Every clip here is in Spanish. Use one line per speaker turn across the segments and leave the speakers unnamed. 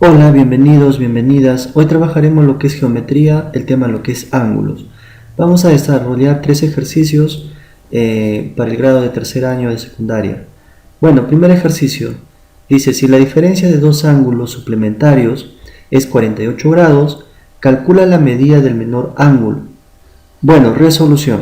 Hola, bienvenidos, bienvenidas. Hoy trabajaremos lo que es geometría, el tema lo que es ángulos. Vamos a desarrollar tres ejercicios para el grado de tercer año de secundaria. Bueno, primer ejercicio. Dice, si la diferencia de dos ángulos suplementarios es 48 grados, calcula la medida del menor ángulo. Bueno, resolución.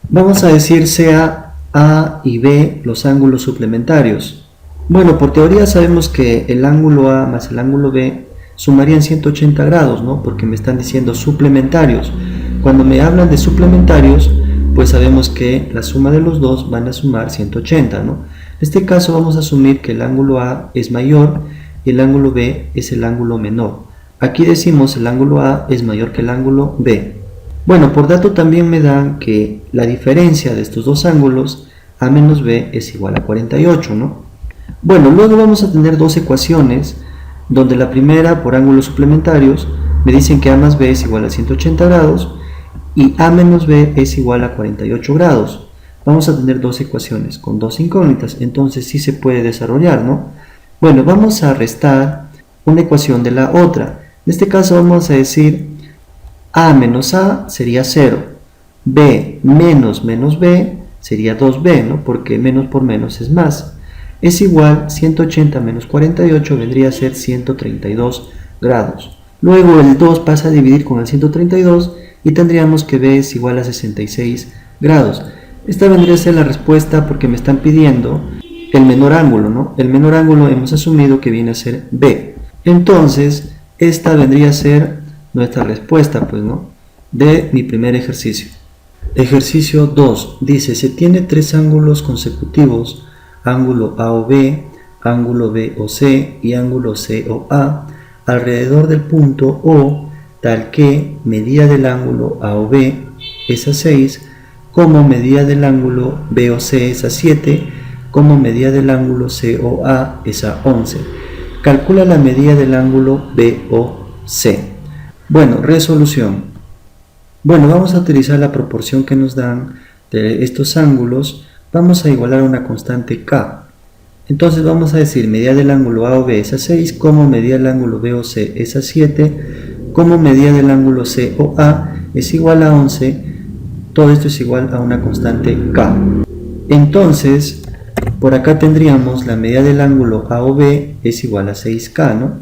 Vamos a decir sea A y B los ángulos suplementarios. Bueno, por teoría sabemos que el ángulo A más el ángulo B sumarían 180 grados, ¿no? Porque me están diciendo suplementarios. Cuando me hablan de suplementarios, pues sabemos que la suma de los dos van a sumar 180, ¿no? En este caso vamos a asumir que el ángulo A es mayor y el ángulo B es el ángulo menor. Aquí decimos el ángulo A es mayor que el ángulo B. Bueno, por dato también me dan que la diferencia de estos dos ángulos, A menos B, es igual a 48, ¿no? Bueno, luego vamos a tener dos ecuaciones, donde la primera, por ángulos suplementarios, me dicen que A más B es igual a 180 grados y A menos B es igual a 48 grados. Vamos a tener dos ecuaciones con dos incógnitas, entonces sí se puede desarrollar, ¿no? Bueno, vamos a restar una ecuación de la otra. En este caso vamos a decir A menos A sería 0, B menos menos B sería 2B, ¿no? Porque menos por menos es más. Es igual, 180 menos 48 vendría a ser 132 grados. Luego el 2 pasa a dividir con el 132 y tendríamos que B es igual a 66 grados. Esta vendría a ser la respuesta porque me están pidiendo el menor ángulo, ¿no? El menor ángulo hemos asumido que viene a ser B. Entonces, esta vendría a ser nuestra respuesta, pues, ¿no? De mi primer ejercicio. Ejercicio 2. Dice, se tiene tres ángulos consecutivos, ángulo A o B, ángulo B o C y ángulo C o A, alrededor del punto O, tal que medida del ángulo A o B es a 6, como medida del ángulo B o C es a 7, como medida del ángulo C o A es a 11. Calcula la medida del ángulo B o C. Bueno, resolución. Bueno, vamos a utilizar la proporción que nos dan de estos ángulos. Vamos a igualar una constante K. Entonces vamos a decir medida del ángulo A o B es a 6, como medida del ángulo B o C es a 7, como medida del ángulo C o A es igual a 11. Todo esto es igual a una constante K. Entonces, por acá tendríamos la medida del ángulo A o B es igual a 6K, ¿no?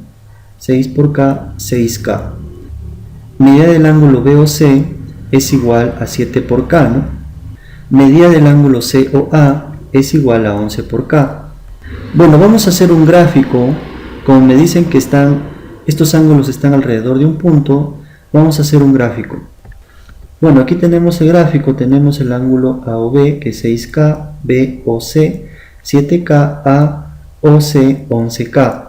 6 por K, 6K. Medida del ángulo B o C es igual a 7 por K, ¿no? Medida del ángulo C o A es igual a 11 por K. Bueno, vamos a hacer un gráfico. Como me dicen que estos ángulos están alrededor de un punto, vamos a hacer un gráfico. Bueno, aquí tenemos el gráfico, tenemos el ángulo A o B, que es 6K, B o C, 7K, A o C, 11K.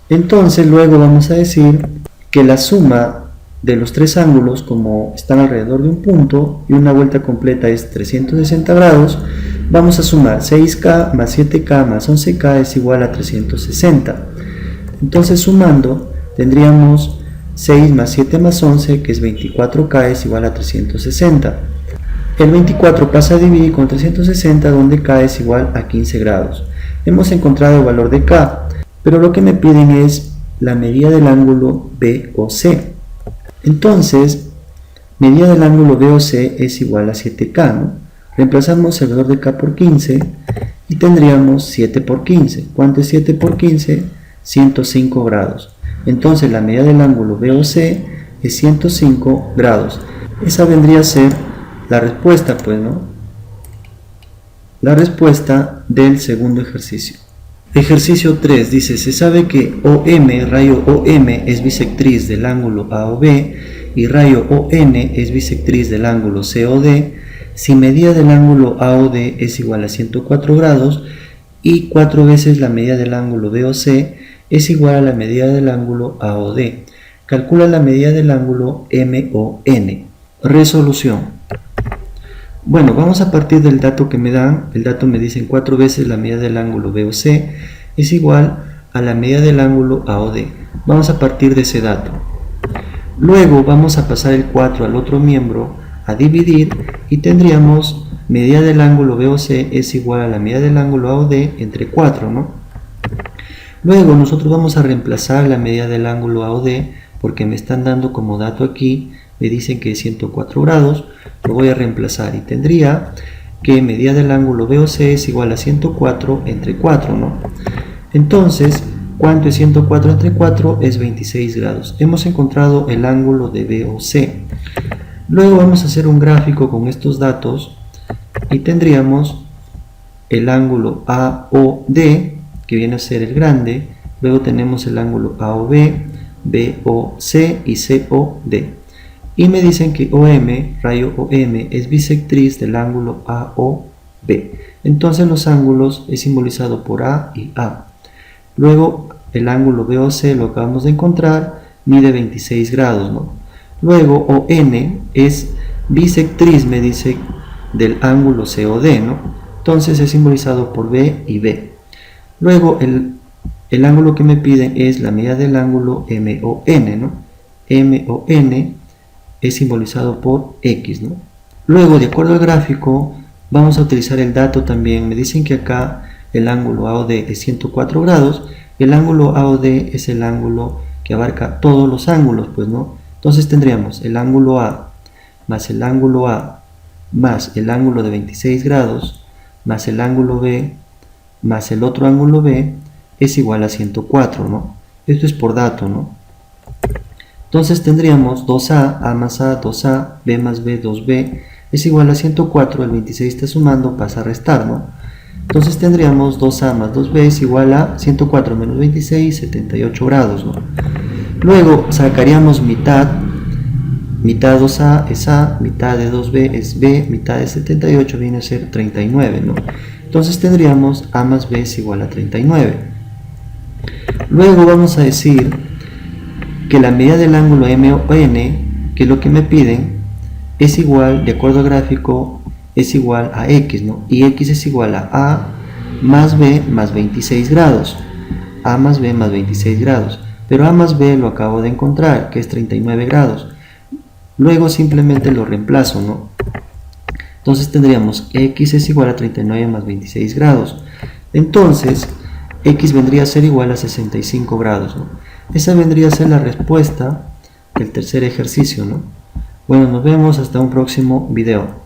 Entonces, luego vamos a decir que la suma de los tres ángulos, como están alrededor de un punto y una vuelta completa es 360 grados, vamos a sumar 6K más 7K más 11K es igual a 360. Entonces sumando tendríamos 6 más 7 más 11, que es 24K, es igual a 360. El 24 pasa a dividir con 360, donde K es igual a 15 grados. Hemos encontrado el valor de K, pero lo que me piden es la medida del ángulo B o C. Entonces, medida del ángulo B o C es igual a 7K, ¿no? Reemplazamos el valor de K por 15 y tendríamos 7 por 15. ¿Cuánto es 7 por 15? 105 grados. Entonces, la medida del ángulo B o C es 105 grados. Esa vendría a ser la respuesta, pues, ¿no? La respuesta del segundo ejercicio. Ejercicio 3 dice, se sabe que OM, rayo OM, es bisectriz del ángulo A o B y rayo ON es bisectriz del ángulo C o D, si medida del ángulo A o D es igual a 104 grados y 4 veces la medida del ángulo B o C es igual a la medida del ángulo A o D. Calcula la medida del ángulo MON. Resolución. Bueno, vamos a partir del dato que me dan. El dato me dicen 4 veces la medida del ángulo B o C es igual a la medida del ángulo A o D. Vamos a partir de ese dato. Luego vamos a pasar el 4 al otro miembro a dividir y tendríamos medida del ángulo B o C es igual a la medida del ángulo A o D entre 4, ¿no? Luego nosotros vamos a reemplazar la medida del ángulo AOD porque me están dando como dato aquí, me dicen que es 104 grados, lo voy a reemplazar y tendría que medida del ángulo BOC es igual a 104 entre 4, ¿no? Entonces, ¿cuánto es 104 entre 4? Es 26 grados. Hemos encontrado el ángulo de BOC. Luego vamos a hacer un gráfico con estos datos y tendríamos el ángulo AOD, que viene a ser el grande. Luego tenemos el ángulo AOB, BOC y COD. Y me dicen que OM, rayo OM, es bisectriz del ángulo AOB. Entonces los ángulos es simbolizado por A y A. Luego el ángulo BOC lo acabamos de encontrar, mide 26 grados, ¿no? Luego ON es bisectriz, me dice, del ángulo COD, ¿no? Entonces es simbolizado por B y B. Luego el ángulo que me piden es la medida del ángulo MON, ¿no? MON es simbolizado por X, ¿no? Luego, de acuerdo al gráfico, vamos a utilizar el dato también. Me dicen que acá el ángulo AOD es 104 grados. El ángulo AOD es el ángulo que abarca todos los ángulos, pues, ¿no? Entonces tendríamos el ángulo A más el ángulo A más el ángulo de 26 grados más el ángulo B más el otro ángulo B es igual a 104, ¿no? Esto es por dato, ¿no? Entonces tendríamos 2A, A más A, 2A, B más B, 2B es igual a 104, el 26 está sumando, pasa a restar, ¿no? Entonces tendríamos 2A más 2B es igual a 104 menos 26, 78 grados, ¿no? Luego sacaríamos mitad de 2A es A, mitad de 2B es B, mitad de 78 viene a ser 39, ¿no? Entonces tendríamos A más B es igual a 39. Luego vamos a decir que la medida del ángulo MON, que es lo que me piden, es igual, de acuerdo al gráfico, es igual a X, ¿no? Y X es igual a más B más 26 grados. A más B más 26 grados. Pero A más B lo acabo de encontrar, que es 39 grados. Luego simplemente lo reemplazo, ¿no? Entonces tendríamos X es igual a 39 más 26 grados. Entonces, X vendría a ser igual a 65 grados, ¿no? Esa vendría a ser la respuesta del tercer ejercicio, ¿no? Bueno, nos vemos hasta un próximo video.